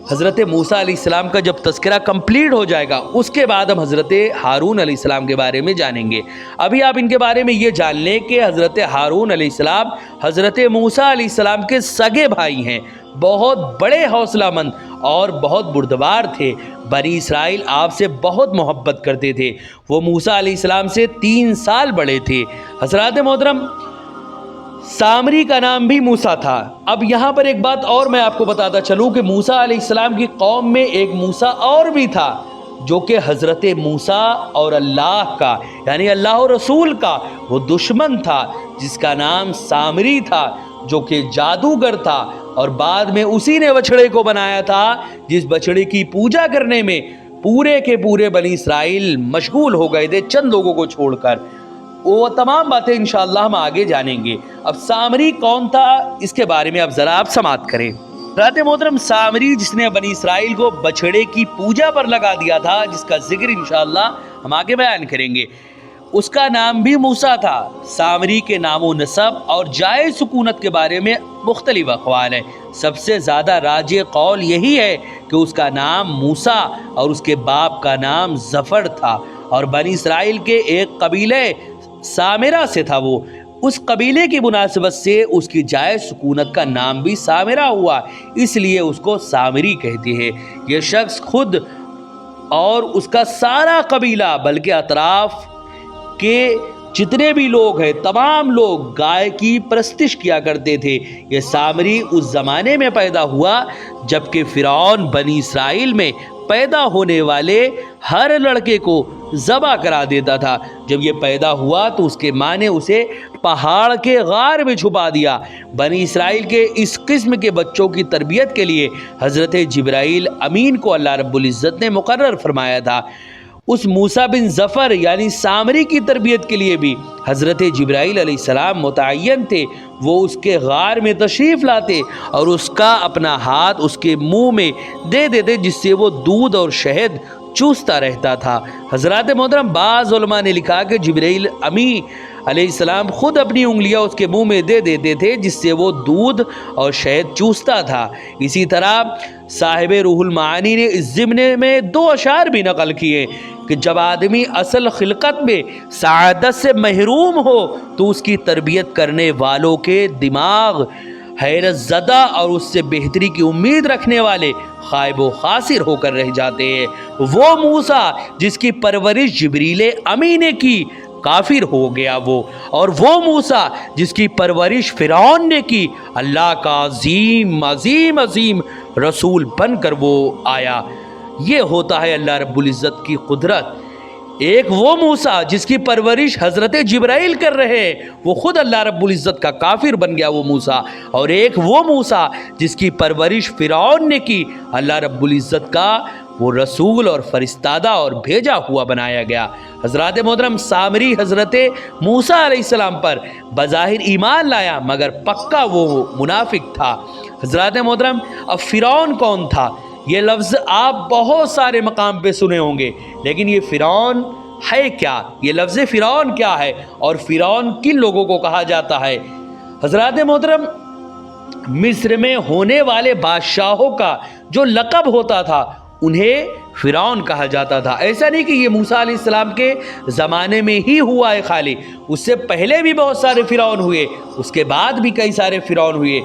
حضرت موسیٰ علیہ السلام کا جب تذکرہ کمپلیٹ ہو جائے گا اس کے بعد ہم حضرت ہارون علیہ السلام کے بارے میں جانیں گے۔ ابھی آپ ان کے بارے میں یہ جان لیں کہ حضرت ہارون علیہ السلام حضرت موسیٰ علیہ السلام کے سگے بھائی ہیں، بہت بڑے حوصلہ مند اور بہت بردبار تھے۔ بنی اسرائیل آپ سے بہت محبت کرتے تھے۔ وہ موسیٰ علیہ السلام سے 3 سال بڑے تھے۔ حضرات محترم، سامری کا نام بھی موسیٰ تھا۔ اب یہاں پر ایک بات اور میں آپ کو بتاتا چلوں کہ موسیٰ علیہ السلام کی قوم میں ایک موسیٰ اور بھی تھا جو کہ حضرت موسیٰ اور اللہ کا یعنی اللہ و رسول کا وہ دشمن تھا، جس کا نام سامری تھا، جو کہ جادوگر تھا، اور بعد میں اسی نے بچڑے کو بنایا تھا جس بچڑے کی پوجا کرنے میں پورے کے پورے بنی اسرائیل مشغول ہو گئے تھے چند لوگوں کو چھوڑ کر۔ وہ تمام باتیں انشاءاللہ ہم آگے جانیں گے۔ اب سامری کون تھا اس کے بارے میں اب ذرا آپ سماعت کریں۔ حضرات محترم، سامری جس نے بنی اسرائیل کو بچڑے کی پوجا پر لگا دیا تھا، جس کا ذکر انشاءاللہ ہم آگے بیان کریں گے، اس کا نام بھی موسیٰ تھا۔ سامری کے نام و نسب اور جائے سکونت کے بارے میں مختلف اقوال ہیں۔ سب سے زیادہ راجح قول یہی ہے کہ اس کا نام موسیٰ اور اس کے باپ کا نام ظفر تھا، اور بنی اسرائیل کے ایک قبیلے سامرہ سے تھا۔ وہ اس قبیلے کی مناسبت سے اس کی جائے سکونت کا نام بھی سامرہ ہوا، اس لیے اس کو سامری کہتے ہیں۔ یہ شخص خود اور اس کا سارا قبیلہ بلکہ اطراف کے جتنے بھی لوگ ہیں تمام لوگ گائے کی پرستش کیا کرتے تھے۔ یہ سامری اس زمانے میں پیدا ہوا جبکہ فرعون بنی اسرائیل میں پیدا ہونے والے ہر لڑکے کو ذبح کرا دیتا تھا۔ جب یہ پیدا ہوا تو اس کے ماں نے اسے پہاڑ کے غار میں چھپا دیا۔ بنی اسرائیل کے اس قسم کے بچوں کی تربیت کے لیے حضرت جبرائیل امین کو اللہ رب العزت نے مقرر فرمایا تھا۔ اس موسیٰ بن ظفر یعنی سامری کی تربیت کے لیے بھی حضرت جبرائیل علیہ السلام متعین تھے۔ وہ اس کے غار میں تشریف لاتے اور اس کا اپنا ہاتھ اس کے منہ میں دے دیتے، جس سے وہ دودھ اور شہد چوستا رہتا تھا۔ حضرات محترم، بعض علماء نے لکھا کہ جبرائیل امی علیہ السلام خود اپنی انگلیاں اس کے منہ میں دے دیتے تھے، جس سے وہ دودھ اور شہد چوستا تھا۔ اسی طرح صاحب روح المعانی نے اس ضمن میں 2 اشعار بھی نقل کیے کہ جب آدمی اصل خلقت میں سعادت سے محروم ہو تو اس کی تربیت کرنے والوں کے دماغ حیرت زدہ اور اس سے بہتری کی امید رکھنے والے خائب و خاسر ہو کر رہ جاتے ہیں۔ وہ موسیٰ جس کی پرورش جبریل امی نے کی کافر ہو گیا وہ، اور وہ موسیٰ جس کی پرورش فرعون نے کی اللہ کا عظیم عظیم عظیم رسول بن کر وہ آیا۔ یہ ہوتا ہے اللہ رب العزت کی قدرت۔ ایک وہ موسیٰ جس کی پرورش حضرت جبرائیل کر رہے، وہ خود اللہ رب العزت کا کافر بن گیا وہ موسیٰ، اور ایک وہ موسیٰ جس کی پرورش فرعون نے کی اللہ رب العزت کا وہ رسول اور فرستادہ اور بھیجا ہوا بنایا گیا۔ حضرات محترم، سامری حضرت موسیٰ علیہ السلام پر بظاہر ایمان لایا مگر پکا وہ منافق تھا۔ حضرات محترم، اب فرعون کون تھا؟ یہ لفظ آپ بہت سارے مقام پہ سنے ہوں گے، لیکن یہ فرعون ہے کیا؟ یہ لفظ فرعون کیا ہے اور فرعون کن لوگوں کو کہا جاتا ہے؟ حضرات محترم، مصر میں ہونے والے بادشاہوں کا جو لقب ہوتا تھا انہیں فرعون کہا جاتا تھا۔ ایسا نہیں کہ یہ موسیٰ علیہ السلام کے زمانے میں ہی ہوا ہے خالی، اس سے پہلے بھی بہت سارے فرعون ہوئے، اس کے بعد بھی کئی سارے فرعون ہوئے۔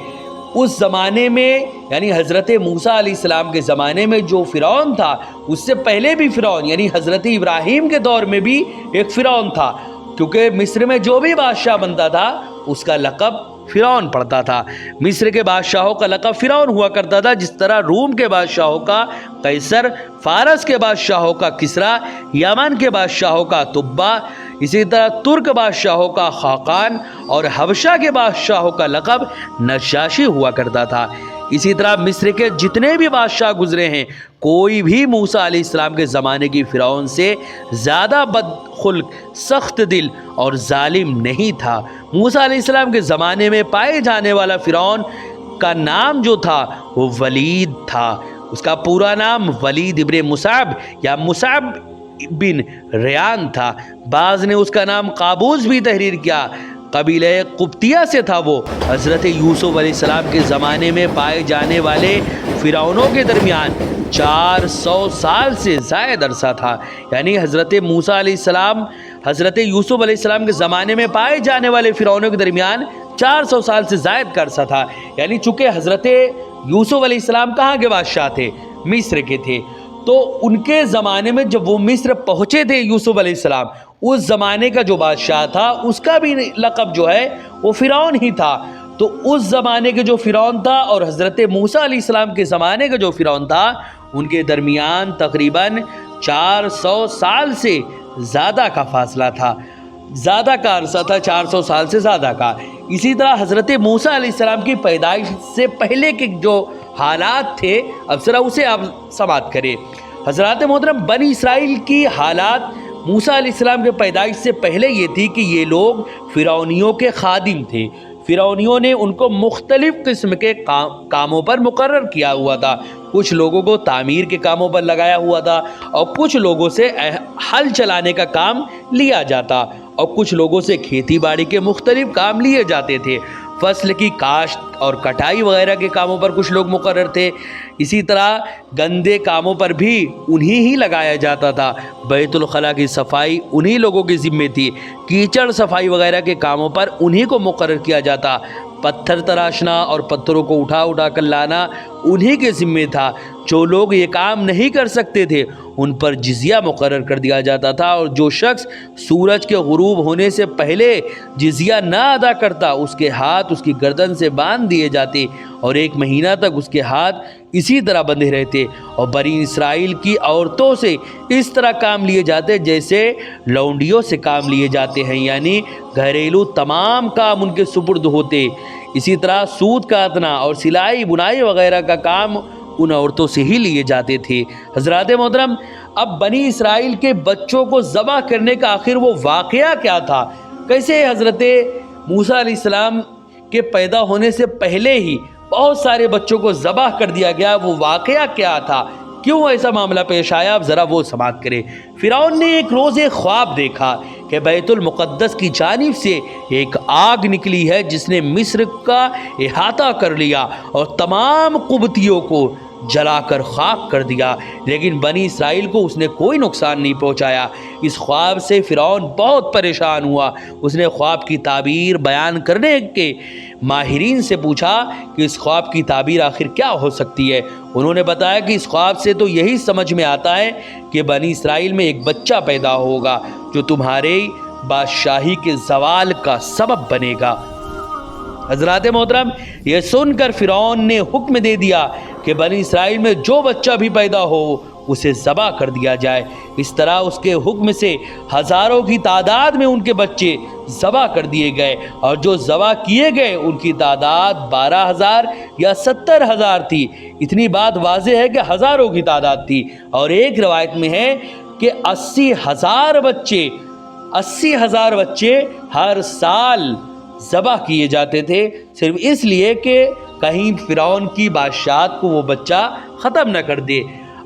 اس زمانے میں یعنی حضرت موسیٰ علیہ السلام کے زمانے میں جو فرعون تھا، اس سے پہلے بھی فرعون یعنی حضرت ابراہیم کے دور میں بھی ایک فرعون تھا، کیونکہ مصر میں جو بھی بادشاہ بنتا تھا اس کا لقب فرعون پڑتا تھا۔ مصر کے بادشاہوں کا لقب فرعون ہوا کرتا تھا، جس طرح روم کے بادشاہوں کا قیصر، فارس کے بادشاہوں کا کسریٰ، یمن کے بادشاہوں کا تبا، اسی طرح ترک بادشاہوں کا خاقان اور حبشہ کے بادشاہوں کا لقب نجاشی ہوا کرتا تھا۔ اسی طرح مصر کے جتنے بھی بادشاہ گزرے ہیں، کوئی بھی موسیٰ علیہ السلام کے زمانے کی فرعون سے زیادہ بدخلق، سخت دل اور ظالم نہیں تھا۔ موسیٰ علیہ السلام کے زمانے میں پائے جانے والا فرعون کا نام جو تھا وہ ولید تھا۔ اس کا پورا نام ولید ابن مصعب یا مصعب بن ریان تھا۔ بعض نے اس کا نام قابوس بھی تحریر کیا۔ قبیلہ قبطیہ سے تھا وہ حضرت یوسف علیہ السلام کے زمانے میں پائے جانے والے فرعونوں کے درمیان 400 سال سے زائد عرصہ تھا. یعنی حضرت موسیٰ علیہ السلام حضرت یوسف علیہ السلام کے زمانے میں پائے جانے والے فرعونوں کے درمیان 400 سال سے زائد کا عرصہ تھا. یعنی چونکہ حضرت یوسف علیہ السلام کہاں کے بادشاہ تھے؟ مصر کے تھے. تو ان کے زمانے میں جب وہ مصر پہنچے تھے یوسف علیہ السلام، اس زمانے کا جو بادشاہ تھا اس کا بھی لقب جو ہے وہ فرعون ہی تھا. تو اس زمانے کے جو فرعون تھا اور حضرت موسیٰ علیہ السلام کے زمانے کا جو فرعون تھا، ان کے درمیان تقریباً 400 سال سے زیادہ کا فاصلہ تھا، زیادہ کا عرصہ تھا، 400 سال سے زیادہ کا. اسی طرح حضرت موسیٰ علیہ السلام کی پیدائش سے پہلے کے جو حالات تھے، اب ذرا اسے آپ سماعت کریں. حضرات محترم، بنی اسرائیل کی حالات موسیٰ علیہ السلام کے پیدائش سے پہلے یہ تھی کہ یہ لوگ فرعونیوں کے خادم تھے. فرعونیوں نے ان کو مختلف قسم کے کاموں پر مقرر کیا ہوا تھا. کچھ لوگوں کو تعمیر کے کاموں پر لگایا ہوا تھا اور کچھ لوگوں سے ہل چلانے کا کام لیا جاتا اور کچھ لوگوں سے کھیتی باڑی کے مختلف کام لیے جاتے تھے. فصل کی کاشت اور کٹائی وغیرہ کے کاموں پر کچھ لوگ مقرر تھے. اسی طرح گندے کاموں پر بھی انہی ہی لگایا جاتا تھا. بیت الخلاء کی صفائی انہی لوگوں کی ذمہ تھی. کیچڑ صفائی وغیرہ کے کاموں پر انہی کو مقرر کیا جاتا. پتھر تراشنا اور پتھروں کو اٹھا اٹھا کر لانا انہی کے ذمہ تھا. جو لوگ یہ کام نہیں کر سکتے تھے ان پر جزیہ مقرر کر دیا جاتا تھا، اور جو شخص سورج کے غروب ہونے سے پہلے جزیہ نہ ادا کرتا اس کے ہاتھ اس کی گردن سے باندھ دیے جاتے اور 1 مہینہ تک اس کے ہاتھ اسی طرح بندھے رہتے. اور بنی اسرائیل کی عورتوں سے اس طرح کام لیے جاتے جیسے لونڈیوں سے کام لیے جاتے ہیں، یعنی گھریلو تمام کام ان کے سپرد ہوتے. اسی طرح سود کاٹنا اور سلائی بنائی وغیرہ کا کام ان عورتوں سے ہی لیے جاتے تھے. حضرات محترم، اب بنی اسرائیل کے بچوں کو ذبح کرنے کا آخر وہ واقعہ کیا تھا؟ کیسے حضرت موسیٰ علیہ السلام کے پیدا ہونے سے پہلے ہی بہت سارے بچوں کو ذبح کر دیا گیا؟ وہ واقعہ کیا تھا؟ کیوں ایسا معاملہ پیش آیا؟ اب ذرا وہ سماعت کریں. فرعون نے ایک روز ایک خواب دیکھا کہ بیت المقدس کی جانب سے ایک آگ نکلی ہے جس نے مصر کا احاطہ کر لیا اور تمام قبطیوں کو جلا کر خاک کر دیا، لیکن بنی اسرائیل کو اس نے کوئی نقصان نہیں پہنچایا. اس خواب سے فرعون بہت پریشان ہوا. اس نے خواب کی تعبیر بیان کرنے کے ماہرین سے پوچھا کہ اس خواب کی تعبیر آخر کیا ہو سکتی ہے. انہوں نے بتایا کہ اس خواب سے تو یہی سمجھ میں آتا ہے کہ بنی اسرائیل میں ایک بچہ پیدا ہوگا جو تمہارے بادشاہی کے زوال کا سبب بنے گا. حضرات محترم، یہ سن کر فرعون نے حکم دے دیا کہ بنی اسرائیل میں جو بچہ بھی پیدا ہو اسے ذبح کر دیا جائے. اس طرح اس کے حکم سے ہزاروں کی تعداد میں ان کے بچے ذبح کر دیے گئے، اور جو ذبح کیے گئے ان کی تعداد 12,000 یا 70,000 تھی. اتنی بات واضح ہے کہ ہزاروں کی تعداد تھی. اور ایک روایت میں ہے کہ 80,000 بچے ہر سال ذبح کیے جاتے تھے، صرف اس لیے کہ کہیں فرعون کی بادشاہت کو وہ بچہ ختم نہ کر دے.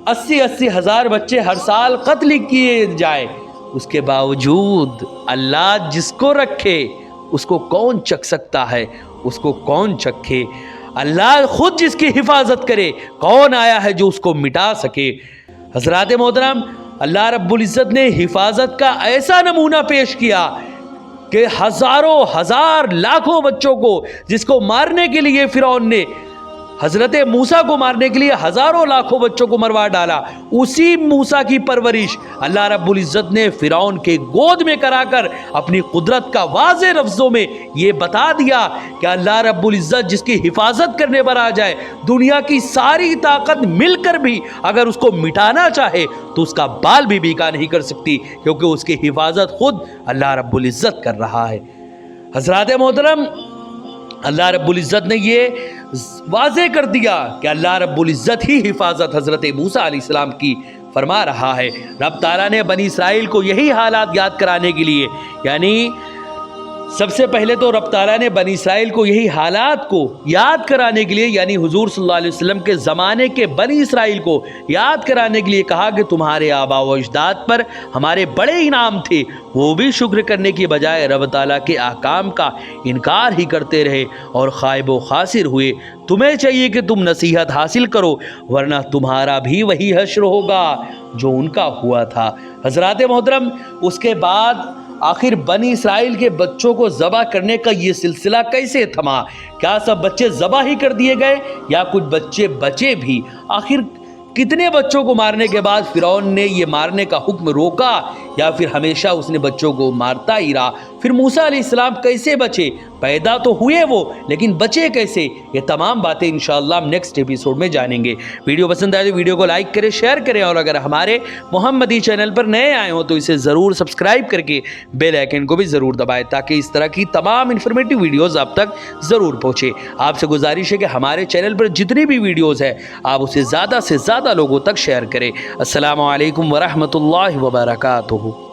80,000 بچے ہر سال قتل کیے جائے. اس کے باوجود اللہ جس کو رکھے اس کو کون چکھ سکتا ہے؟ اس کو کون چکھے؟ اللہ خود جس کی حفاظت کرے کون آیا ہے جو اس کو مٹا سکے؟ حضرات محترم، اللہ رب العزت نے حفاظت کا ایسا نمونہ پیش کیا کہ ہزار لاکھوں بچوں کو جس کو مارنے کے لیے فرعون نے حضرت موسیٰ کو مارنے کے لیے ہزاروں لاکھوں بچوں کو مروا ڈالا، اسی موسیٰ کی پرورش اللہ رب العزت نے فرعون کے گود میں کرا کر اپنی قدرت کا واضح لفظوں میں یہ بتا دیا کہ اللہ رب العزت جس کی حفاظت کرنے پر آ جائے، دنیا کی ساری طاقت مل کر بھی اگر اس کو مٹانا چاہے تو اس کا بال بھی بیکا نہیں کر سکتی، کیونکہ اس کی حفاظت خود اللہ رب العزت کر رہا ہے. حضرات محترم، اللہ رب العزت نے یہ واضح کر دیا کہ اللہ رب العزت ہی حفاظت حضرت موسیٰ علیہ السلام کی فرما رہا ہے. رب تعالیٰ نے بنی اسرائیل کو یہی حالات یاد کرانے کے لیے، یعنی سب سے پہلے تو رب تعالیٰ نے بنی اسرائیل کو یہی حالات کو یاد کرانے کے لیے، یعنی حضور صلی اللہ علیہ وسلم کے زمانے کے بنی اسرائیل کو یاد کرانے کے لیے کہا کہ تمہارے آبا و اجداد پر ہمارے بڑے انعام تھے، وہ بھی شکر کرنے کی بجائے رب تعالیٰ کے احکام کا انکار ہی کرتے رہے اور خائب و خاسر ہوئے۔ تمہیں چاہیے کہ تم نصیحت حاصل کرو، ورنہ تمہارا بھی وہی حشر ہوگا جو ان کا ہوا تھا۔ حضرات محترم، اس کے بعد آخر بنی اسرائیل کے بچوں کو ذبح کرنے کا یہ سلسلہ کیسے تھما؟ کیا سب بچے ذبح ہی کر دیے گئے یا کچھ بچے بچے بھی؟ آخر کتنے بچوں کو مارنے کے بعد فرعون نے یہ مارنے کا حکم روکا یا پھر ہمیشہ اس نے بچوں کو مارتا ہی رہا؟ پھر موسیٰ علیہ السلام کیسے بچے؟ پیدا تو ہوئے وہ، لیکن بچے کیسے؟ یہ تمام باتیں انشاءاللہ ہم نیکسٹ ایپیسوڈ میں جانیں گے۔ ویڈیو پسند آئے تو ویڈیو کو لائک کریں، شیئر کریں، اور اگر ہمارے محمدی چینل پر نئے آئے ہوں تو اسے ضرور سبسکرائب کر کے بیل آئیکن کو بھی ضرور دبائیں تاکہ اس طرح کی تمام انفارمیٹیو ویڈیوز آپ تک ضرور پہنچے۔ آپ سے گزارش ہے کہ ہمارے چینل پر جتنی بھی ویڈیوز ہیں آپ اسے زیادہ سے زیادہ لوگوں تک شیئر کریں۔ السلام علیکم ورحمۃ اللہ وبرکاتہ۔